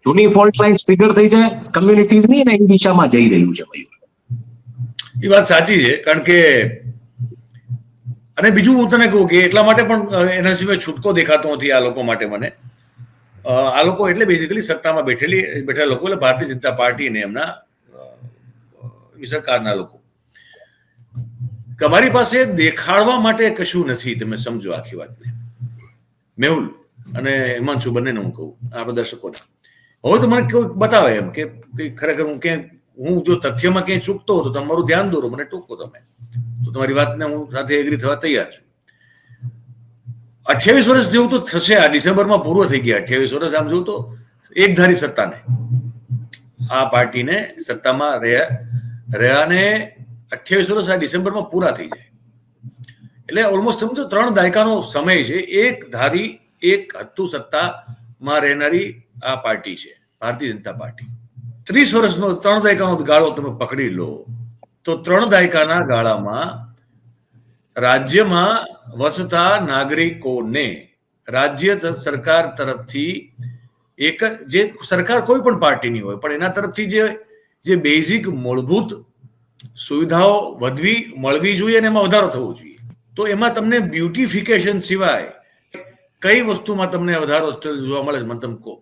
જૂની fault lines trigger થઈ જાય કમ્યુનિટીઝની અને એ દિશામાં જઈ રહ્યું છે મયુર. એ વાત સાચી છે, કારણ કે અને બીજું હું તને કહું કે એટલા માટે પણ એના સિવાય છૂટકો દેખાતો નથી આ લોકો માટે. મને આ લોકો એટલે બેઝિકલી સત્તામાં બેઠેલા લોકો, એટલે ભારતીય જનતા પાર્ટી અને એમના સરકારના લોકો. તમારી પાસે દેખાડવા માટે કશું નથી, તમે સમજો આખી વાતને. મેહુલ અને હિમાંશુ બંનેને હું કહું, આપણા દર્શકોને, હવે તો મને કોઈ બતાવે એમ કે ખરેખર હું જો તથ્યમાં ક્યાંય ચૂકતો હોઉં તો તમારું ધ્યાન દોરો, મને ટોકો તમે, તો તમારી વાતને હું સાથે એગ્રી થવા તૈયાર છું. 28 વર્ષ જેવું તો થશે, આ ડિસેમ્બરમાં પૂરો થઈ ગયા 28 વર્ષ. આમ જોઉં તો એકધારી સત્તાને, આ પાર્ટીને સત્તામાં રહ્યાને 28 વર્ષ આ ડિસેમ્બરમાં પૂરા થઈ જાય એટલે ઓલમોસ્ટ સમજો 3 દાયકાનો સમય છે. એક ધારી એક હત્તુ સત્તામાં રહેનારી આ પાર્ટી છે ભારતીય જનતા પાર્ટી. 30 વર્ષનો 3 દાયકાનો ગાળો તમે પકડી લો તો 3 દાયકાના ગાળામાં રાજ્યમાં વસતા નાગરિકોને રાજ્ય સરકાર તરફથી એક જે સરકાર કોઈ પણ પાર્ટીની હોય પણ એના તરફથી જે બેઝિક મૂળભૂત સુવિધાઓ મળવી જોઈએ અને એમાં વધારો થવો જોઈએ. તો એમાં તમને બ્યુટિફિકેશન સિવાય કઈ વસ્તુમાં તમને વધારો જોવા મળે છે, મને તમે કહો.